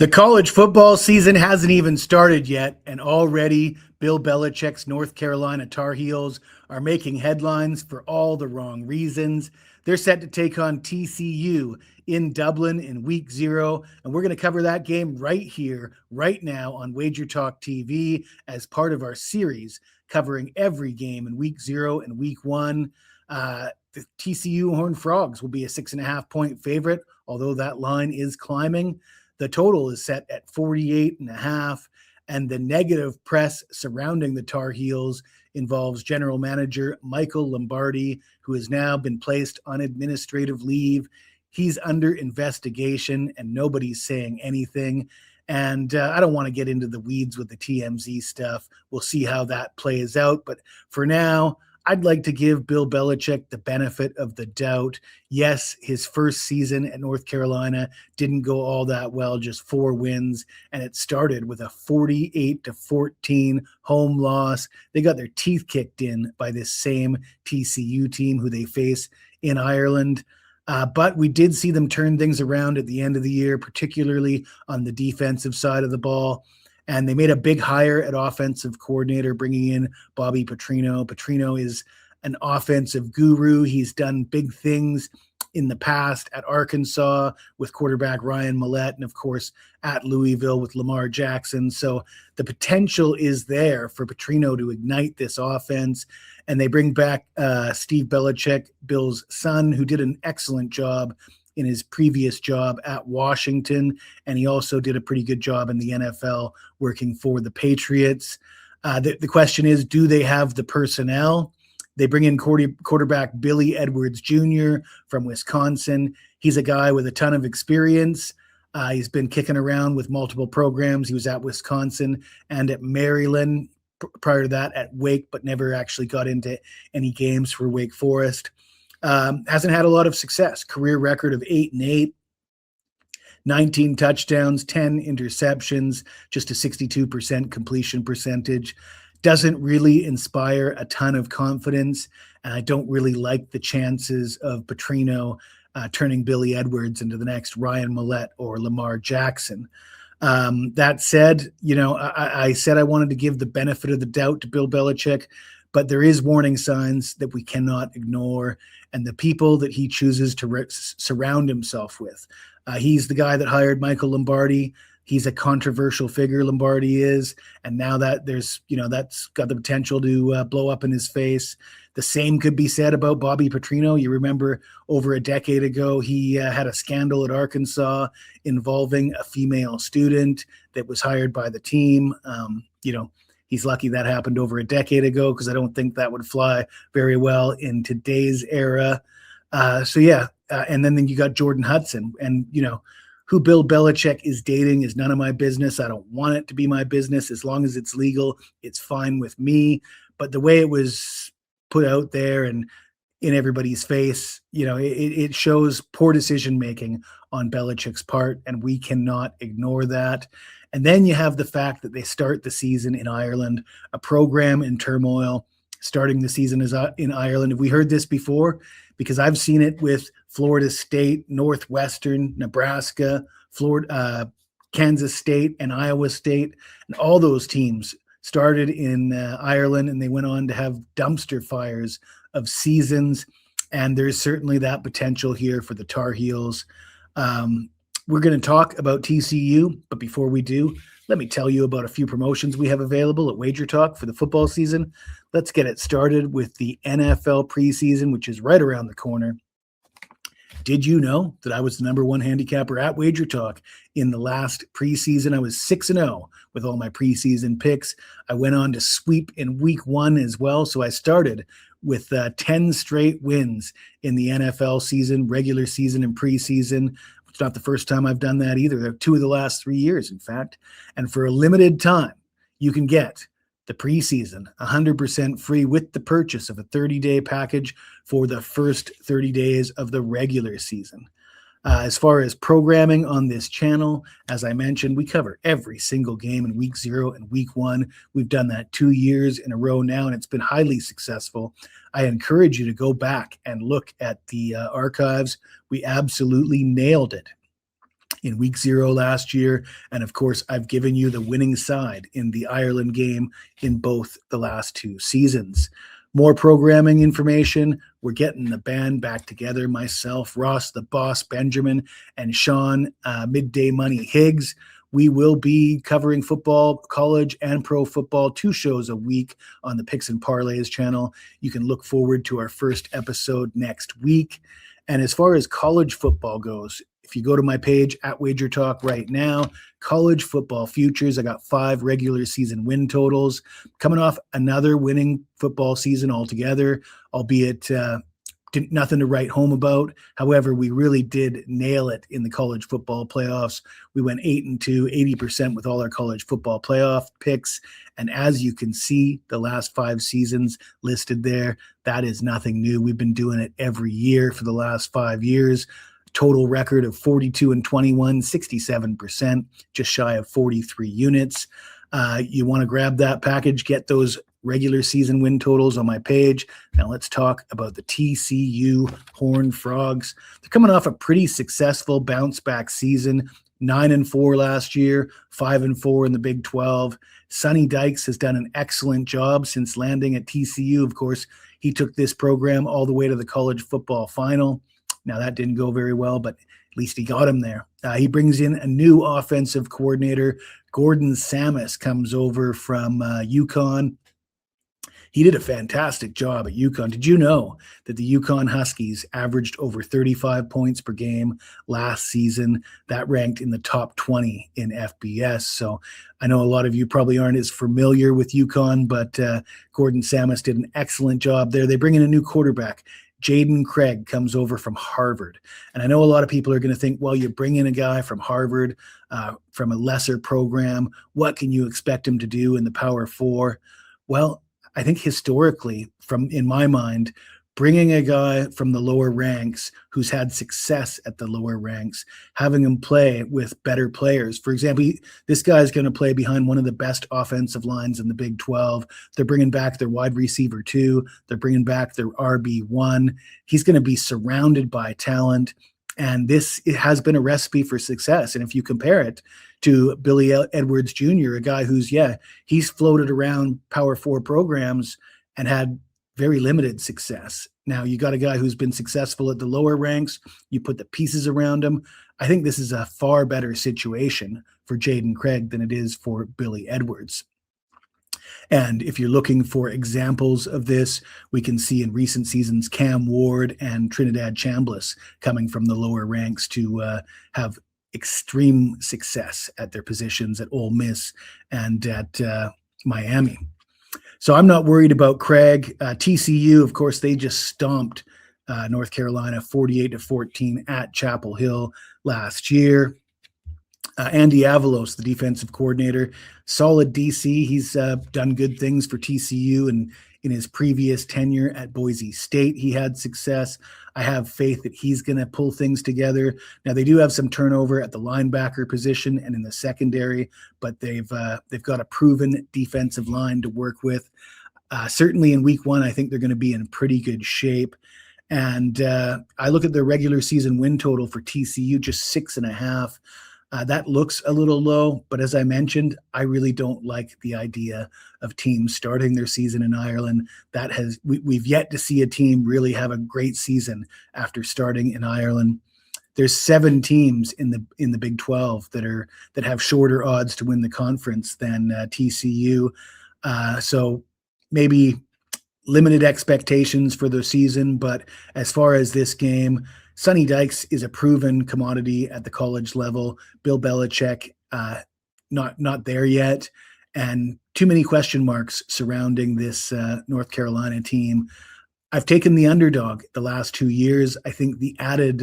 The college football season hasn't even started yet, and already Bill Belichick's North Carolina Tar Heels are making headlines for all the wrong reasons. They're set to take on TCU in Dublin in week 0, and we're going to cover that game right here, right now on Wager Talk TV as part of our series covering every game in week 0 and week 1. The TCU Horned Frogs will be a 6.5-point favorite, although that line is climbing. The total is set at 48.5, and the negative press surrounding the Tar Heels involves general manager Michael Lombardi, who has now been placed on administrative leave. He's under investigation, and nobody's saying anything. And I don't want to get into the weeds with the TMZ stuff. We'll see how that plays out. But for now, I'd like to give Bill Belichick the benefit of the doubt. Yes, his first season at North Carolina didn't go all that well, just 4 wins, and it started with a 48-14 home loss. They got their teeth kicked in by this same TCU team who they face in Ireland. But we did see them turn things around at the end of the year, particularly on the defensive side of the ball. And they made a big hire at offensive coordinator, bringing in Bobby Petrino. Petrino is an offensive guru. He's done big things in the past at Arkansas with quarterback Ryan Mallett, and of course at Louisville with Lamar Jackson. So the potential is there for Petrino to ignite this offense. And they bring back Steve Belichick, Bill's son, who did an excellent job in his previous job at Washington, and he also did a pretty good job in the NFL working for the Patriots. The question is, do they have the personnel? They bring in quarterback Billy Edwards Jr. from Wisconsin. He's a guy with a ton of experience. He's been kicking around with multiple programs. He was at Wisconsin and at Maryland, prior to that at Wake, but never actually got into any games for Wake Forest. Hasn't had a lot of success. Career record of 8-8, 19 touchdowns, 10 interceptions, just a 62% completion percentage. Doesn't really inspire a ton of confidence, and I don't really like the chances of Petrino turning Billy Edwards into the next Ryan Mallett or Lamar Jackson. That said, I said I wanted to give the benefit of the doubt to Bill Belichick, but there is warning signs that we cannot ignore, and the people that he chooses to surround himself with. He's the guy that hired Michael Lombardi. He's a controversial figure, Lombardi is, and now that there's, that's got the potential to blow up in his face. The same could be said about Bobby Petrino. You remember over a decade ago, he had a scandal at Arkansas involving a female student that was hired by the team. He's lucky that happened over a decade ago, because I don't think that would fly very well in today's era. And then you got Jordan Hudson, and who Bill Belichick is dating is none of my business. I don't want it to be my business. As long as it's legal, it's fine with me. But the way it was put out there and in everybody's face, it shows poor decision making on Belichick's part, and we cannot ignore that. And then you have the fact that they start the season in Ireland, a program in turmoil. Starting the season is in Ireland. Have we heard this before? Because I've seen it with Florida State, Northwestern, Nebraska, Florida, Kansas State, and Iowa State. And all those teams started in Ireland, and they went on to have dumpster fires of seasons. And there's certainly that potential here for the Tar Heels. We're going to talk about TCU, but before we do, let me tell you about a few promotions we have available at Wager Talk for the football season. Let's get it started with the NFL preseason, which is right around the corner. Did you know that I was the #1 handicapper at Wager Talk in the last preseason? I was 6-0 with all my preseason picks. I went on to sweep in week 1 as well, so I started with 10 straight wins in the NFL season, regular season and preseason. It's not the first time I've done that either. They're 2 of the last 3 years, in fact. And for a limited time, you can get the preseason 100% free with the purchase of a 30-day package for the first 30 days of the regular season. As far as programming on this channel, as I mentioned, we cover every single game in week 0 and week 1. We've done that 2 years in a row now, and it's been highly successful. I encourage you to go back and look at the archives. We absolutely nailed it. in week 0 last year. And of course, I've given you the winning side in the Ireland game in both the last 2 seasons. More programming information. We're getting the band back together. Myself, Ross, the boss, Benjamin, and Sean, Midday Money Higgs. We will be covering football, college and pro football, 2 shows a week on the Picks and Parlays channel. You can look forward to our first episode next week. And as far as college football goes, if you go to my page at Wager Talk right now, college football futures, I got 5 regular season win totals, coming off another winning football season altogether, albeit nothing to write home about. However, we really did nail it in the college football playoffs. We went 8-2, 80% with all our college football playoff picks. And as you can see, the last 5 seasons listed there, that is nothing new. We've been doing it every year for the last 5 years. Total record of 42-21, 67%, just shy of 43 units. You want to grab that package, get those regular season win totals on my page. Now let's talk about the TCU Horned Frogs. They're coming off a pretty successful bounce back season, 9-4 last year, 5-4 in the Big 12. Sonny Dykes has done an excellent job since landing at TCU. Of course, he took this program all the way to the college football final. Now that didn't go very well, but at least he got him there. He brings in a new offensive coordinator. Gordon Samus comes over from UConn. He did a fantastic job at UConn. Did you know that the UConn Huskies averaged over 35 points per game last season? That ranked in the top 20 in FBS. So I know a lot of you probably aren't as familiar with UConn, but Gordon Samus did an excellent job there. They bring in a new quarterback. Jaden Craig comes over from Harvard. And I know a lot of people are going to think, well, you bring in a guy from Harvard, from a lesser program. What can you expect him to do in the Power Four? Well, I think historically, in my mind, bringing a guy from the lower ranks who's had success at the lower ranks, having him play with better players. For example, this guy is going to play behind one of the best offensive lines in the Big 12. They're bringing back their wide receiver 2. They're bringing back their RB1. He's going to be surrounded by talent. And it has been a recipe for success. And if you compare it to Billy Edwards Jr., a guy who's, he's floated around Power 4 programs and had very limited success. Now you got a guy who's been successful at the lower ranks. You put the pieces around him. I think this is a far better situation for Jaden Craig than it is for Billy Edwards. And if you're looking for examples of this, we can see in recent seasons Cam Ward and Trinidad Chambliss coming from the lower ranks to have extreme success at their positions at Ole Miss and at Miami. So I'm not worried about Craig. TCU, of course, they just stomped North Carolina 48-14 at Chapel Hill last year. Andy Avalos, the defensive coordinator, solid DC. He's done good things for TCU, and in his previous tenure at Boise State, he had success. I have faith that he's going to pull things together. Now, they do have some turnover at the linebacker position and in the secondary, but they've got a proven defensive line to work with. Certainly in week 1, I think they're going to be in pretty good shape. And I look at the regular season win total for TCU, just 6.5. That looks a little low, but as I mentioned, I really don't like the idea of teams starting their season in Ireland. We've yet to see a team really have a great season after starting in Ireland. There's 7 teams in the Big 12 that have shorter odds to win the conference than TCU. So maybe limited expectations for the season, but as far as this game, Sonny Dykes is a proven commodity at the college level. Bill Belichick, not there yet, and too many question marks surrounding this North Carolina team. I've taken the underdog the last 2 years. I think the added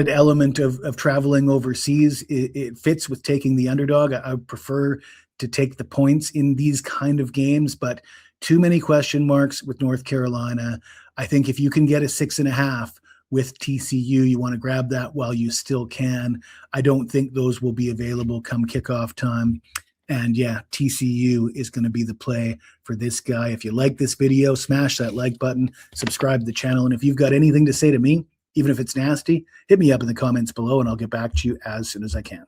element of traveling overseas, it fits with taking the underdog. I would prefer to take the points in these kind of games, but too many question marks with North Carolina. I think if you can get a 6.5 with TCU, you want to grab that while you still can. I don't think those will be available come kickoff time. And TCU is going to be the play for this guy. If you like this video, smash that like button, subscribe to the channel. And if you've got anything to say to me, even if it's nasty, hit me up in the comments below and I'll get back to you as soon as I can.